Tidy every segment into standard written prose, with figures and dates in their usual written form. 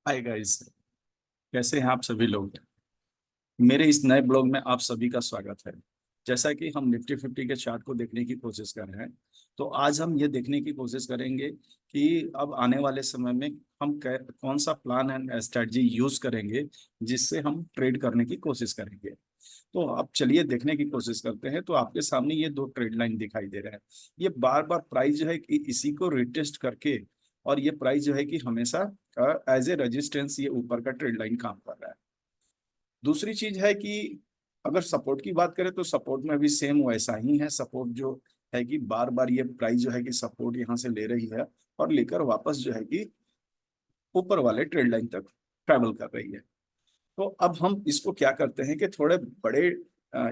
Hi guys. कैसे हैं आप सभी लोग। मेरे इस नए ब्लॉग में आप सभी का स्वागत है। जैसा कि हम निफ्टी 50 के चार्ट को देखने की कोशिश कर रहे हैं, तो आज हम ये देखने की कोशिश करेंगे कि अब आने वाले समय में हम कौन सा प्लान एंड स्ट्रेटजी यूज करेंगे जिससे हम ट्रेड करने की कोशिश करेंगे। तो अब चलिए देखने की कोशिश करते हैं। तो आपके सामने ये दो ट्रेड लाइन दिखाई दे रहे हैं। ये बार बार प्राइस जो है कि इसी को रिटेस्ट करके, और ये प्राइस जो है कि हमेशा एज ए रेजिस्टेंस ये ऊपर का ट्रेड लाइन काम कर रहा है। दूसरी चीज है कि अगर सपोर्ट की बात करें तो सपोर्ट में भी सेम वैसा ही है। सपोर्ट जो है कि बार बार ये प्राइस जो है कि सपोर्ट यहाँ से ले रही है और लेकर वापस जो है कि ऊपर वाले ट्रेड लाइन तक ट्रैवल कर रही है। तो अब हम इसको क्या करते हैं कि थोड़े बड़े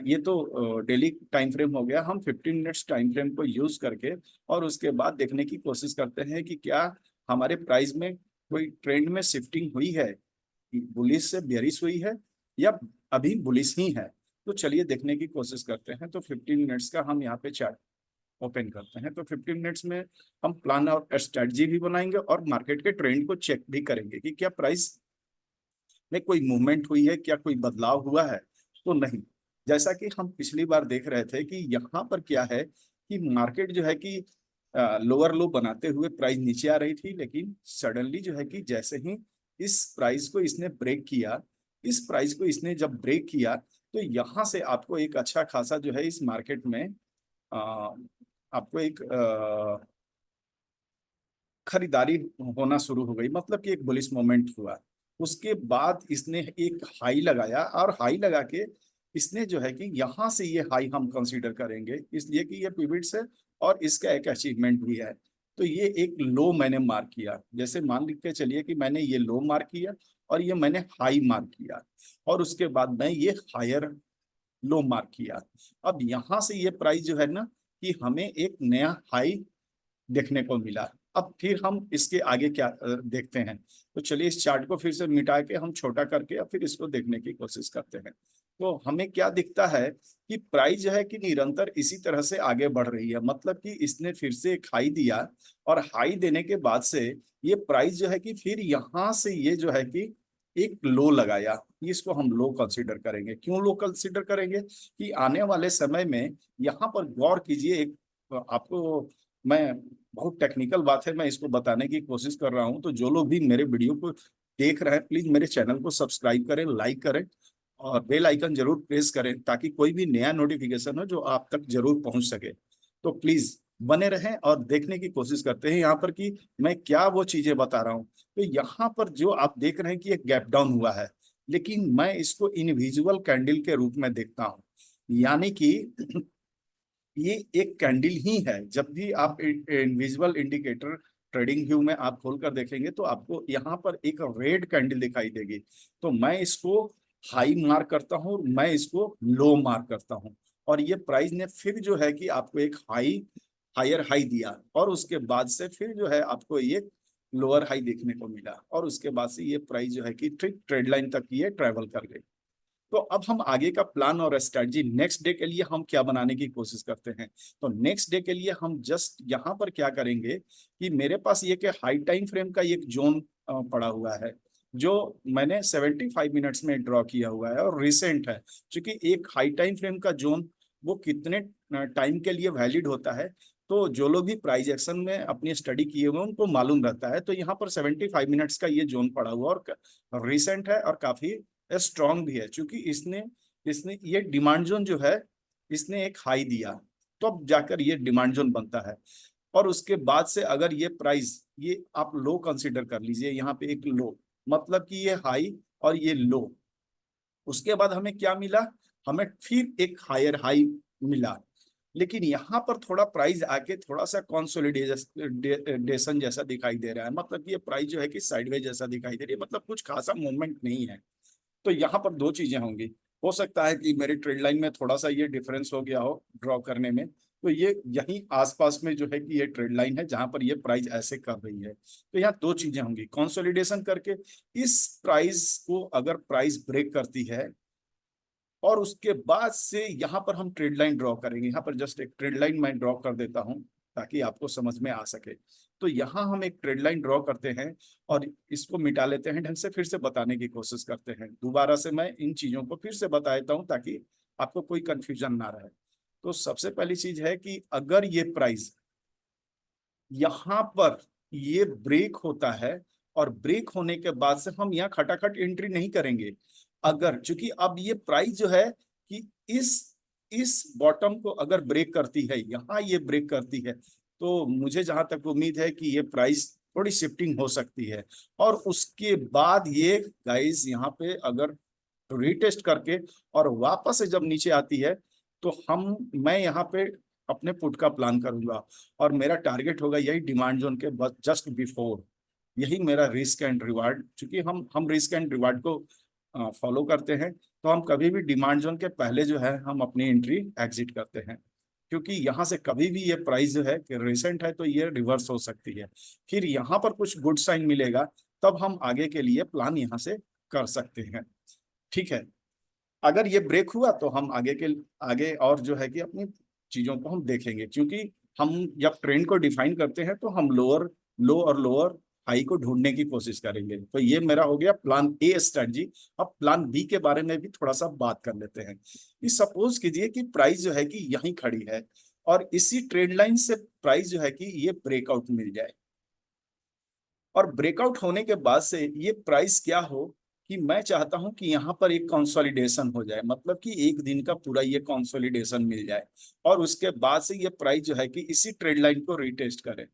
ये तो डेली टाइम फ्रेम हो गया। हम 15 मिनट्स टाइम फ्रेम को यूज करके और उसके बाद देखने की कोशिश करते हैं कि क्या हमारे प्राइस में कोई ट्रेंड में शिफ्टिंग हुई है, बुलिश से बेरिश हुई है या अभी बुलिश ही है। तो चलिए देखने की कोशिश करते हैं। तो 15 मिनट्स का हम यहाँ पे चार्ट ओपन करते हैं। तो 15 मिनट्स में हम प्लान और स्ट्रेटजी भी बनाएंगे और मार्केट के ट्रेंड को चेक भी करेंगे कि क्या प्राइस में कोई मूवमेंट हुई है, क्या कोई बदलाव हुआ है तो नहीं। जैसा कि हम पिछली बार देख रहे थे कि यहाँ पर क्या है कि मार्केट जो है कि लोअर लो बनाते हुए प्राइस नीचे आ रही थी, लेकिन सडनली जो है कि जैसे ही इस प्राइस को इसने ब्रेक किया, इस प्राइस को इसने जब ब्रेक किया तो यहाँ से आपको एक अच्छा खासा जो है इस मार्केट में अ, आपको एक खरीदारी होना शुरू हो गई, मतलब कि एक बुलिश मोमेंट हुआ। उसके बाद इसने एक हाई लगाया और हाई लगा के इसने जो है कि यहाँ से ये हाई हम कंसीडर करेंगे, इसलिए कि ये पिवट है और इसका एक अचीवमेंट भी है। तो ये एक लो मैंने मार्क किया। जैसे मान लिख के चलिए कि मैंने ये लो मार्क किया और ये मैंने हाई मार्क किया और उसके बाद मैं ये हायर लो मार्क किया। अब यहाँ से ये प्राइस जो है ना कि हमें एक नया हाई देखने को मिला। अब फिर हम इसके आगे क्या देखते हैं। तो चलिए इस चार्ट को फिर से मिटा के हम छोटा करके और फिर इसको देखने की कोशिश करते हैं। तो हमें क्या दिखता है कि प्राइस जो है कि निरंतर इसी तरह से आगे बढ़ रही है, मतलब कि इसने फिर से एक हाई दिया और हाई देने के बाद से ये प्राइस जो है कि फिर यहाँ से ये जो है कि एक लो लगाया। इसको हम लो कंसीडर करेंगे। क्यों लो कंसीडर करेंगे कि आने वाले समय में यहाँ पर गौर कीजिए। एक आपको मैं बहुत टेक्निकल बात है, मैं इसको बताने की कोशिश कर रहा हूं। तो जो लोग भी मेरे वीडियो को देख रहे हैं प्लीज मेरे चैनल को सब्सक्राइब करें, लाइक करें और बेल आइकन जरूर प्रेस करें ताकि कोई भी नया नोटिफिकेशन हो जो आप तक जरूर पहुंच सके। तो प्लीज बने रहें और देखने की कोशिश करते हैं यहाँ पर कि मैं क्या वो चीजें बता रहा हूँ। तो यहाँ पर जो आप देख रहे हैं कि एक गैप डाउन हुआ है, लेकिन मैं इसको इनविजिबल कैंडल के रूप में देखता हूँ। यानी कि ये एक कैंडल ही है। जब भी आप विजुअल इंडिकेटर ट्रेडिंग व्यू में आप खोलकर देखेंगे तो आपको यहाँ पर एक रेड कैंडल दिखाई देगी। तो मैं इसको हाई मार्क करता हूँ, मैं इसको लो मार्क करता हूँ। और ये प्राइस ने फिर जो है कि आपको एक हायर हाई दिया और उसके बाद से फिर जो है आपको ये लोअर हाई देखने को मिला और उसके बाद से ये प्राइस जो है कि ठीक ट्रेड लाइन तक ये ट्रेवल कर गई। तो अब हम आगे का प्लान और स्ट्रेटजी नेक्स्ट डे के लिए हम क्या बनाने की कोशिश करते हैं। तो नेक्स्ट डे के लिए हम जस्ट यहाँ पर क्या करेंगे कि मेरे पास ये कि हाई टाइम फ्रेम का एक जोन पड़ा हुआ है जो मैंने 75 मिनट्स में ड्रॉ किया हुआ है और रिसेंट है। क्योंकि एक हाई टाइम फ्रेम का जोन वो कितने टाइम के लिए वैलिड होता है, तो जो लोग भी प्राइस एक्शन में अपनी स्टडी किए हुए उनको मालूम रहता है। तो यहाँ पर 75 मिनट्स का ये जोन पड़ा हुआ और रिसेंट है और काफी स्ट्रांग भी है। क्योंकि इसने इसने ये डिमांड जोन जो है इसने एक हाई दिया, तो अब जाकर ये डिमांड जोन बनता है। और उसके बाद से अगर ये प्राइस ये आप लो कंसीडर कर लीजिए, यहाँ पे एक लो, मतलब कि ये हाई और ये लो। उसके बाद हमें क्या मिला, हमें फिर एक हायर हाई मिला। लेकिन यहाँ पर थोड़ा प्राइस आके थोड़ा सा कॉन्सोलिडेशन जैसा दिखाई दे रहा है, मतलब कि ये प्राइस जो है कि साइडवेज जैसा दिखाई दे रही है, मतलब कुछ खासा मूवमेंट नहीं है। तो यहाँ पर दो चीजें होंगी। हो सकता है कि मेरी ट्रेड लाइन में थोड़ा सा ये डिफरेंस हो गया हो ड्रॉ करने में। तो ये यहीं आसपास में जो है कि ये ट्रेड लाइन है जहां पर ये प्राइस ऐसे कर रही है। तो यहाँ दो चीजें होंगी, कंसोलिडेशन करके इस प्राइस को अगर प्राइस ब्रेक करती है और उसके बाद से यहाँ पर हम ट्रेड लाइन ड्रॉ करेंगे। यहाँ पर जस्ट एक ट्रेड लाइन मैं ड्रॉ कर देता हूँ। ताकि आपको समझ में आ सके। तो यहाँ हम एक ट्रेड लाइन ड्रॉ करते हैं और इसको मिटा लेते हैं ढंग से, फिर से बताने की कोशिश करते हैं। दोबारा से मैं इन चीजों को फिर से बता देता हूँ ताकि आपको कोई कंफ्यूजन ना रहे। तो सबसे पहली चीज है कि अगर ये प्राइस यहाँ पर ये ब्रेक होता है और ब्रेक होने के बाद से हम यहाँ खटाखट एंट्री नहीं करेंगे। अगर चूंकि अब ये प्राइस जो है कि इस बॉटम को अगर ब्रेक करती है, यहाँ ये ब्रेक करती है, तो मुझे जहां तक उम्मीद है कि ये प्राइस थोड़ी शिफ्टिंग हो सकती है। और उसके बाद ये गाइस यहाँ पे अगर रीटेस्ट करके और वापस से जब नीचे आती है तो मैं यहाँ पे अपने पुट का प्लान करूंगा और मेरा टारगेट होगा यही डिमांड जोन के बस जस्ट बिफोर। यही मेरा रिस्क एंड रिवार्ड, क्योंकि हम रिस्क एंड रिवार्ड को फॉलो करते हैं, तो हम कभी भी डिमांड जोन के पहले जो है हम अपनी एंट्री एग्जिट करते हैं। क्योंकि यहाँ से कभी भी ये प्राइस जो है कि रिसेंट है तो ये रिवर्स हो सकती है, फिर यहाँ पर कुछ गुड साइन मिलेगा तब हम आगे के लिए प्लान यहाँ से कर सकते हैं। ठीक है, अगर ये ब्रेक हुआ तो हम आगे और जो है कि अपनी चीजों को हम देखेंगे, क्योंकि हम जब ट्रेंड को डिफाइन करते हैं तो हम लो और लोअर हाई को ढूंढने की कोशिश करेंगे। तो ये मेरा हो गया प्लान ए स्ट्रेटजी। अब प्लान बी के बारे में भी थोड़ा सा बात कर लेते हैं। कि सपोज कीजिए कि प्राइस जो है कि यहीं खड़ी है और इसी ट्रेंड लाइन से प्राइस जो है कि ये ब्रेकआउट मिल जाए, और ब्रेकआउट होने के बाद से ये प्राइस क्या हो कि मैं चाहता हूं कि यहाँ पर एक कंसोलिडेशन हो जाए, मतलब कि एक दिन का पूरा ये कंसोलिडेशन मिल जाए और उसके बाद से ये प्राइस जो है कि इसी ट्रेड लाइन को रीटेस्ट करे।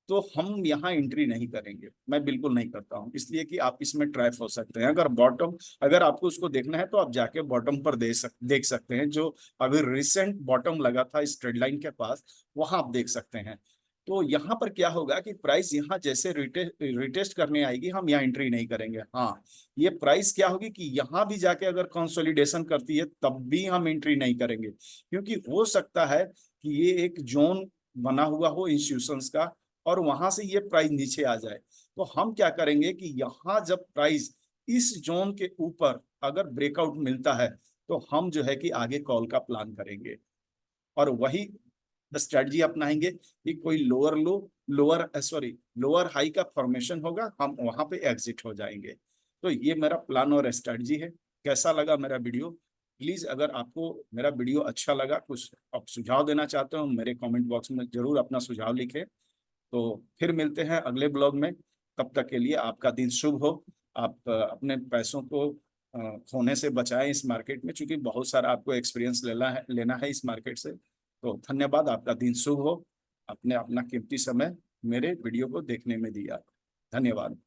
तो हम यहाँ एंट्री नहीं करेंगे, मैं बिल्कुल नहीं करता हूँ, इसलिए कि आप इसमें ट्रैप हो सकते हैं। अगर आपको उसको देखना है तो आप जाके बॉटम पर देख सकते हैं, जो अभी रिसेंट बॉटम लगा था इस ट्रेड लाइन के पास, वहां आप देख सकते हैं। तो यहाँ पर क्या होगा कि प्राइस यहाँ जैसे रिटेस्ट करने आएगी, हम यहाँ एंट्री नहीं करेंगे। हाँ, ये प्राइस क्या होगी कि यहाँ भी जाके अगर कंसोलिडेशन करती है तब भी हम एंट्री नहीं करेंगे, क्योंकि हो सकता है कि ये एक जोन बना हुआ हो इंस्टीट्यूशंस का और वहां से ये प्राइस नीचे आ जाए। तो हम क्या करेंगे कि यहाँ जब प्राइस इस जोन के ऊपर अगर ब्रेकआउट मिलता है तो हम जो है कि आगे कॉल का प्लान करेंगे और वही स्ट्रेटजी अपनाएंगे कि कोई लोअर हाई का फॉर्मेशन होगा, हम वहां पे एग्जिट हो जाएंगे। तो ये मेरा प्लान और स्ट्रेटजी है। कैसा लगा मेरा वीडियो? प्लीज अगर आपको मेरा वीडियो अच्छा लगा, कुछ आप सुझाव देना चाहते हो, मेरे कमेंट बॉक्स में जरूर अपना सुझाव लिखें। तो फिर मिलते हैं अगले ब्लॉग में। तब तक के लिए आपका दिन शुभ हो। आप अपने पैसों को खोने से बचाएं इस मार्केट में, क्योंकि बहुत सारा आपको एक्सपीरियंस लेना है इस मार्केट से। तो धन्यवाद, आपका दिन शुभ हो। आपने अपना कीमती समय मेरे वीडियो को देखने में दिया। धन्यवाद।